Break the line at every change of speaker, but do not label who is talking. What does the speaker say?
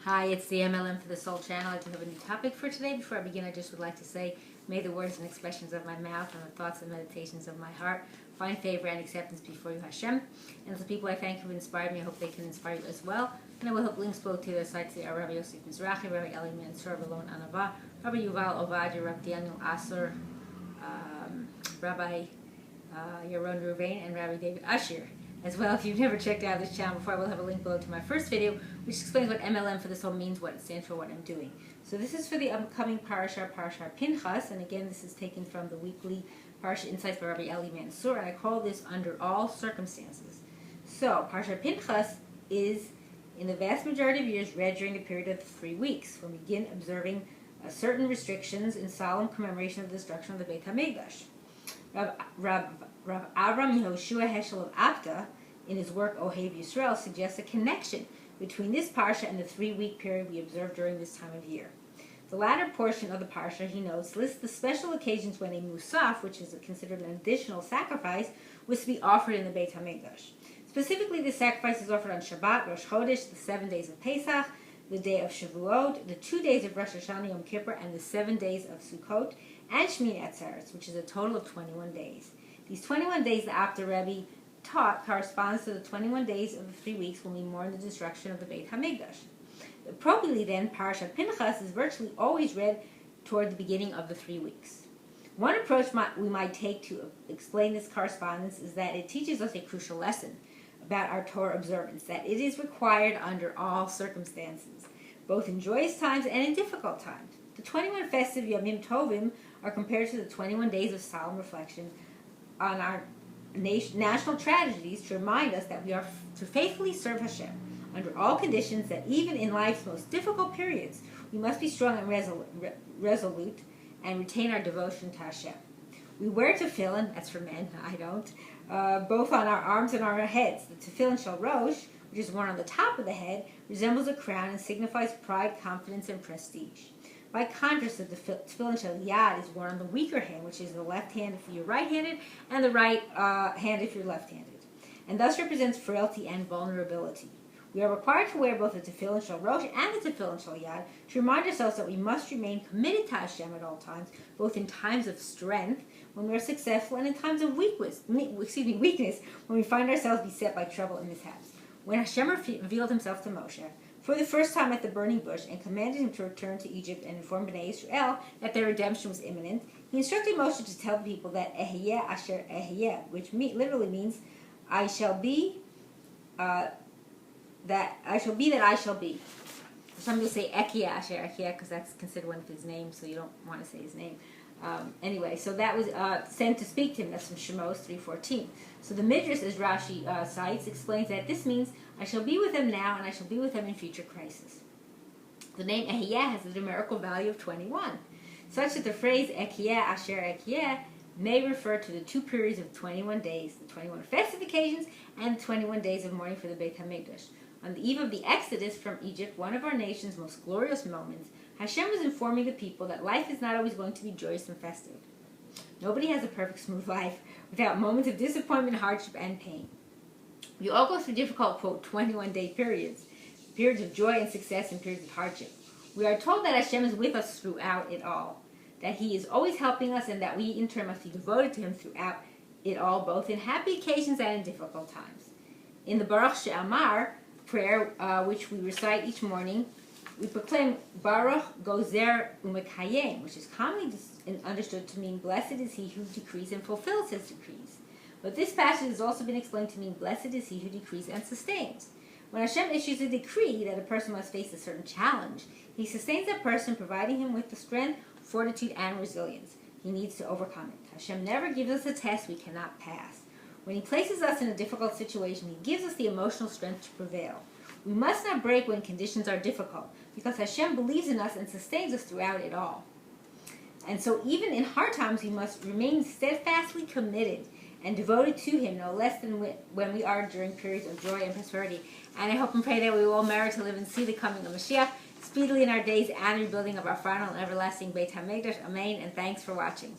Hi, it's the M.L.M for the Soul channel. I do have a new topic for today. Before I begin, I just would like to say, may the words and expressions of my mouth and the thoughts and meditations of my heart find favor and acceptance before you, Hashem. And the people I thank who inspired me, I hope they can inspire you as well. And I will have links both to their sites. They are Rabbi Yosef Mizrahi, Rabbi Eli Mansour, Balon Anava, Rabbi Yuval Ovadia, Rabbi Daniel Asser, Rabbi Yaron Ruvain, and Rabbi David Asher. As well, if you've never checked out this channel before, I will have a link below to my first video, which explains what M.L.M for the soul means, what it stands for, what I'm doing. So this is for the upcoming Parashah Pinchas, and again, this is taken from the weekly Parashah Insights by Rabbi Eli Mansour, and I call this Under All Circumstances. So, Parashah Pinchas is, in the vast majority of years, read during the period of 3 weeks, when we begin observing certain restrictions in solemn commemoration of the destruction of the Beit HaMikdash. Rav Avram Yehoshua Heschel of Apta, in his work Ohev Yisrael, suggests a connection between this parsha and the 3-week period we observe during this time of year. The latter portion of the parsha, he notes, lists the special occasions when a mussar, which is considered an additional sacrifice, was to be offered in the Beit HaMikdash. Specifically, the sacrifice is offered on Shabbat, Rosh Chodesh, the 7 days of Pesach, the day of Shavuot, the 2 days of Rosh Hashanah Yom Kippur, and the 7 days of Sukkot, and Shmini Atzeres, which is a total of 21 days. These 21 days, the Apta Rebbe taught, corresponds to the 21 days of the 3 weeks when we mourn the destruction of the Beit HaMikdash. Appropriately then, Parashat Pinchas is virtually always read toward the beginning of the 3 weeks. One approach we might take to explain this correspondence is that it teaches us a crucial lesson about our Torah observance, that it is required under all circumstances, both in joyous times and in difficult times. The 21 festive Yomim Tovim are compared to the 21 days of solemn reflection on our national tragedies to remind us that we are to faithfully serve Hashem under all conditions, that even in life's most difficult periods, we must be strong and resolute and retain our devotion to Hashem. We wear tefillin, that's for men, I don't, both on our arms and on our heads. The tefillin shel rosh, which is worn on the top of the head, resembles a crown and signifies pride, confidence, and prestige. By contrast, the tefillin shel yad is worn on the weaker hand, which is the left hand if you're right-handed, and the right hand if you're left-handed, and thus represents frailty and vulnerability. We are required to wear both the tefillin shel rosh and the tefillin shel yad to remind ourselves that we must remain committed to Hashem at all times, both in times of strength, when we are successful, and in times of weakness, when we find ourselves beset by trouble and mishaps. When Hashem revealed himself to Moshe for the first time at the burning bush and commanded him to return to Egypt and inform Bnei Israel that their redemption was imminent, he instructed Moshe to tell the people that Ehyeh Asher Ehyeh, which literally means I shall be that I shall be. Some people say Ehyeh Asher Ehyeh because that's considered one of his names, so you don't want to say his name. Anyway, so that was sent to speak to him. That's from Shemos 3:14. So the Midrash, as Rashi cites, explains that this means I shall be with them now, and I shall be with them in future crisis. The name Ehyeh has a numerical value of 21, such that the phrase Ehyeh Asher Ehyeh may refer to the 2 periods of 21 days, the 21 festive occasions and the 21 days of mourning for the Beit HaMikdash. On the eve of the Exodus from Egypt, one of our nation's most glorious moments, Hashem was informing the people that life is not always going to be joyous and festive. Nobody has a perfect, smooth life without moments of disappointment, hardship, and pain. We all go through difficult, quote, 21-day periods of joy and success and periods of hardship. We are told that Hashem is with us throughout it all, that he is always helping us, and that we, in turn, must be devoted to him throughout it all, both in happy occasions and in difficult times. In the Baruch She'amar prayer, which we recite each morning, we proclaim Baruch Gozer Umekayem, which is commonly understood to mean blessed is he who decrees and fulfills his decrees. But this passage has also been explained to mean blessed is he who decrees and sustains. When Hashem issues a decree that a person must face a certain challenge, he sustains that person, providing him with the strength, fortitude, and resilience he needs to overcome it. Hashem never gives us a test we cannot pass. When he places us in a difficult situation, he gives us the emotional strength to prevail. We must not break when conditions are difficult, because Hashem believes in us and sustains us throughout it all. And so even in hard times, we must remain steadfastly committed and devoted to him, no less than when we are during periods of joy and prosperity. And I hope and pray that we will merit to live and see the coming of Mashiach speedily in our days and rebuilding of our final and everlasting Beit HaMikdash. Amen, and thanks for watching.